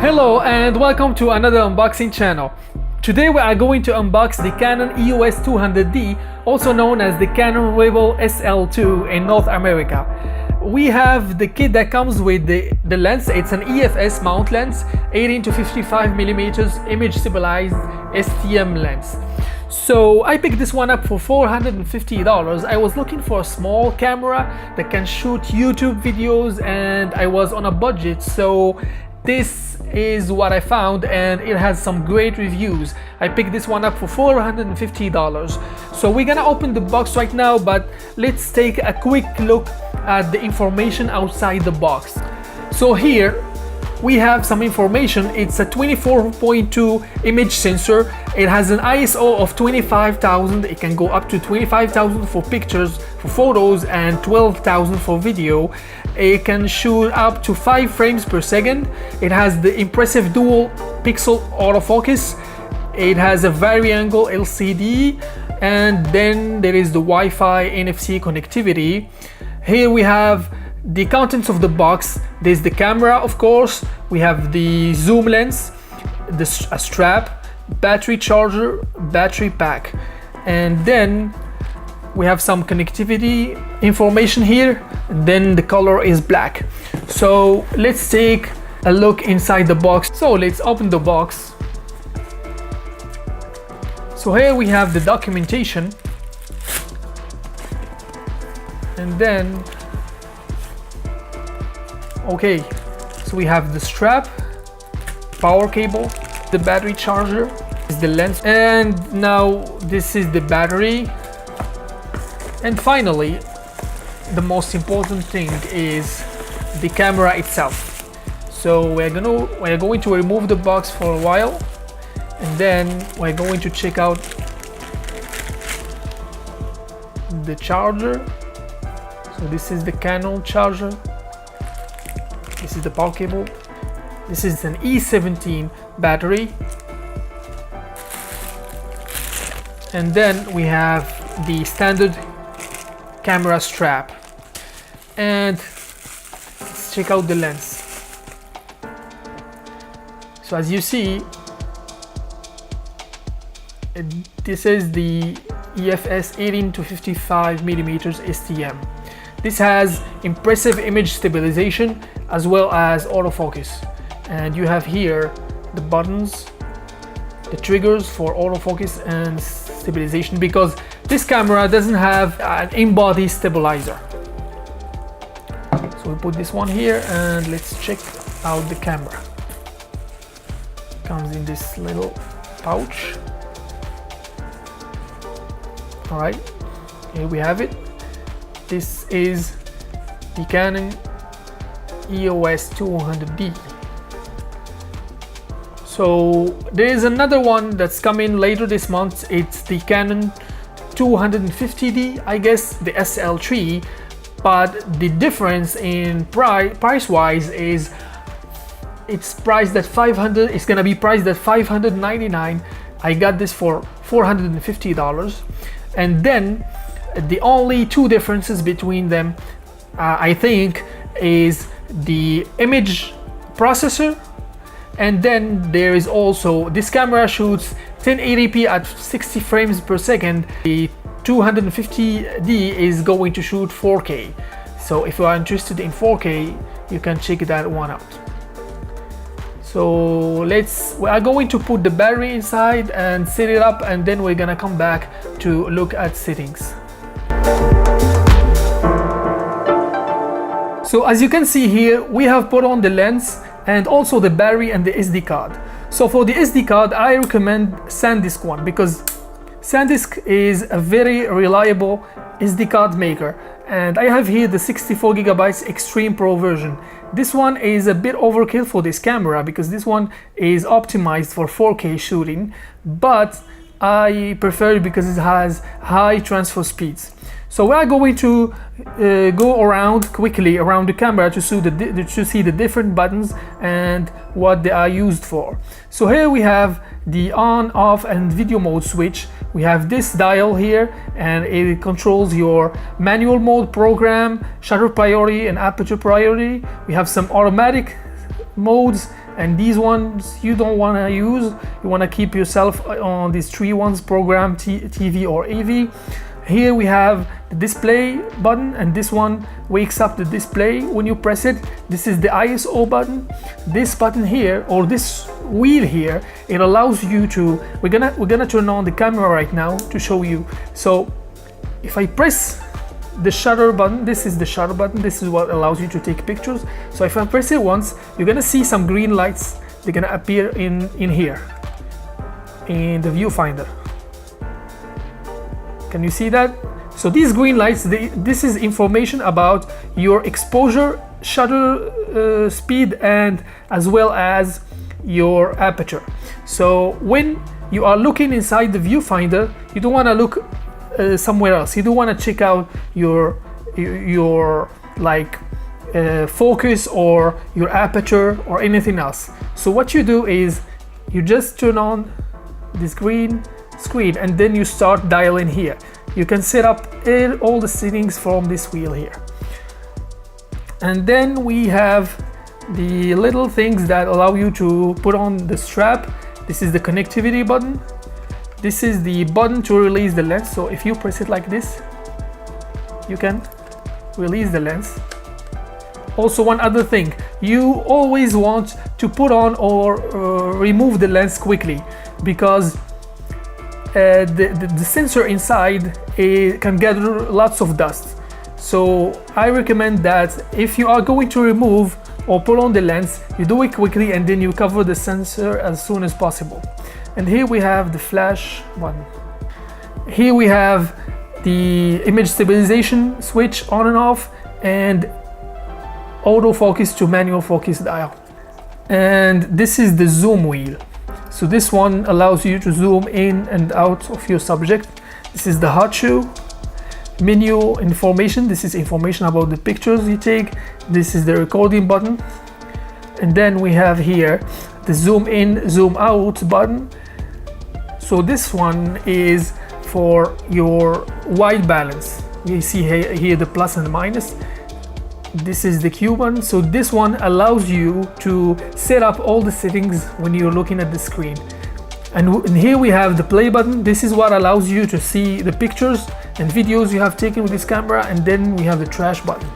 Hello and welcome to another unboxing channel. Today we are going to unbox the Canon EOS 200D, also known as the Canon Rebel SL2 in North America. We have the kit that comes with the lens. It's an EFS mount lens, 18 to 55 millimeters image stabilized STM lens. So I picked this one up for $450. I was looking for a small camera that can shoot YouTube videos and I was on a budget, so this is what I found and it has some great reviews. I picked this one up for $450. So we're gonna open the box right now, but let's take a quick look at the information outside the box. So here we have some information. It's a 24.2 image sensor. It has an ISO of 25,000. It can go up to 25,000 for pictures, for photos, and 12,000 for video. It can shoot up to 5 frames per second. It has the impressive dual pixel autofocus. It has a vari-angle LCD, and then there is the Wi-Fi NFC connectivity. Here we have the contents of the box. There's the camera, of course. We have the zoom lens, a strap, battery charger, battery pack, and then we have some connectivity information here. And then the color is black. So let's take a look inside the box. So let's open the box. So here we have the documentation, and then okay, so we have the strap, power cable, the battery charger, is the lens, and now this is the battery. And finally, the most important thing is the camera itself. So we're going to remove the box for a while, and then we're going to check out the charger. So this is the Canon charger. This is the power cable. This is an E17 battery. And then we have the standard camera strap. And let's check out the lens. So as you see, this is the EFS 18 to 55 millimeters STM. This has impressive image stabilization as well as autofocus, and you have here the buttons, the triggers for autofocus and stabilization, because this camera doesn't have an in-body stabilizer. So we put this one here and let's check out the camera. Comes in this little pouch. All right, here we have it. This is the Canon EOS 200D. So there is another one that's coming later this month. It's the Canon 250D, I guess, the SL3, but the difference in price wise is it's priced at $500. It's gonna be priced at $599. I got this for $450, and then the only two differences between them, I think, is the image processor, and then there is also this camera shoots 1080p at 60 frames per second. The 250D is going to shoot 4K. So if you are interested in 4K, you can check that one out. So we are going to put the battery inside and set it up, and then we're gonna come back to look at settings. So as you can see here, we have put on the lens and also the battery and the SD card. So for the SD card, I recommend SanDisk one, because SanDisk is a very reliable SD card maker. And I have here the 64 gigabytes Extreme Pro version. This one is a bit overkill for this camera because this one is optimized for 4K shooting, but I prefer it because it has high transfer speeds. So we are going to go around quickly around the camera to see the different buttons and what they are used for. So here we have the on, off, and video mode switch. We have this dial here, and it controls your manual mode program, shutter priority, and aperture priority. We have some automatic modes and these ones you don't want to use. You want to keep yourself on these 3 ones: program, TV or AV. Here we have the display button, and this one wakes up the display when you press it. This is the ISO button. This button here, or this wheel here, it allows you to, we're gonna turn on the camera right now to show you. So if I press the shutter button, this is the shutter button, this is what allows you to take pictures. So if I press it once, you're gonna see some green lights. They're gonna appear in here in the viewfinder. Can you see that? So these green lights, this is information about your exposure, shutter speed, and as well as your aperture. So when you are looking inside the viewfinder, you don't want to look somewhere else. You don't want to check out your like focus or your aperture or anything else. So what you do is you just turn on this green screen and then you start dialing here. You can set up all the settings from this wheel here. And then we have the little things that allow you to put on the strap. This is the connectivity button. This is the button to release the lens. So if you press it like this, you can release the lens. Also, one other thing, you always want to put on or remove the lens quickly, because the sensor inside can gather lots of dust. So I recommend that if you are going to remove or put on the lens, you do it quickly and then you cover the sensor as soon as possible. And here we have the flash button. Here we have the image stabilization switch on and off, and autofocus to manual focus dial. And this is the zoom wheel. So this one allows you to zoom in and out of your subject. This is the hot shoe. Menu information, this is information about the pictures you take. This is the recording button. And then we have here the zoom in, zoom out button. So this one is for your white balance. You see here the plus and minus. This is the Q button. So this one allows you to set up all the settings when you're looking at the screen. And here we have the play button. This is what allows you to see the pictures and videos you have taken with this camera. And then we have the trash button.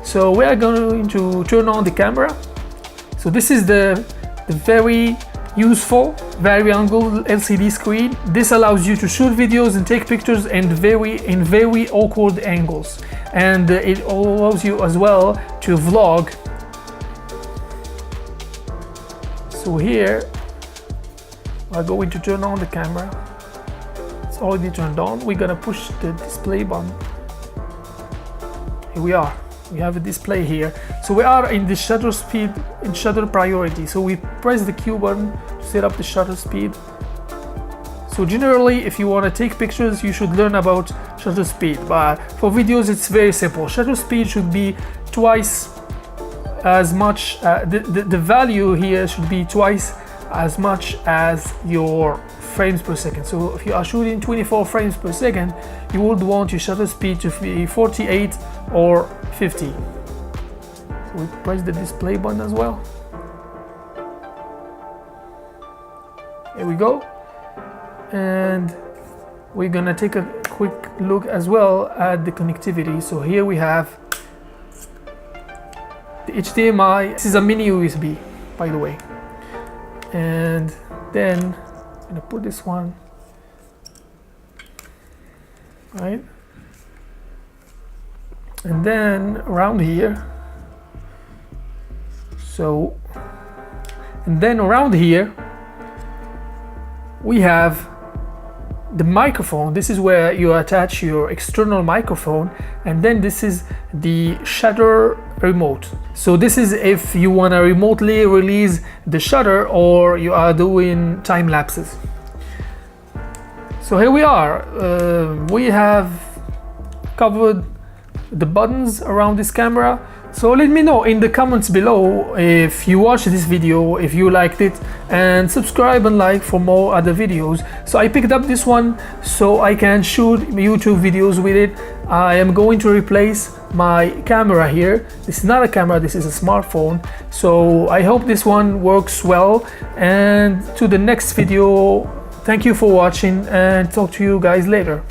So we are going to turn on the camera. So this is the very useful vari-angle LCD screen. This allows you to shoot videos and take pictures in very awkward angles. And it allows you as well to vlog. So here we're going to turn on the camera. It's already turned on. We're gonna push the display button. Here we are. We have a display here. So we are in the shutter speed and shutter priority. So we press the Q button to set up the shutter speed. So generally, if you want to take pictures, you should learn about shutter speed. But for videos, it's very simple. Shutter speed should be twice as much. The value here should be twice as much as your frames per second. So if you are shooting 24 frames per second, you would want your shutter speed to be 48 or 50. So we press the display button as well. Here we go. And we're gonna take a quick look as well at the connectivity. So here we have the HDMI. This is a mini USB, by the way. And then I'm gonna put this one right, and then around here. So, and then around here we have the microphone. This is where you attach your external microphone, and then this is the shutter remote. So this is if you want to remotely release the shutter or you are doing time lapses. So here we are. We have covered the buttons around this camera. So let me know in the comments below if you watched this video, if you liked it, and subscribe and like for more other videos. So I picked up this one so I can shoot YouTube videos with it. I am going to replace my camera here. This is not a camera, this is a smartphone. So I hope this one works well, and to the next video. Thank you for watching, and talk to you guys later.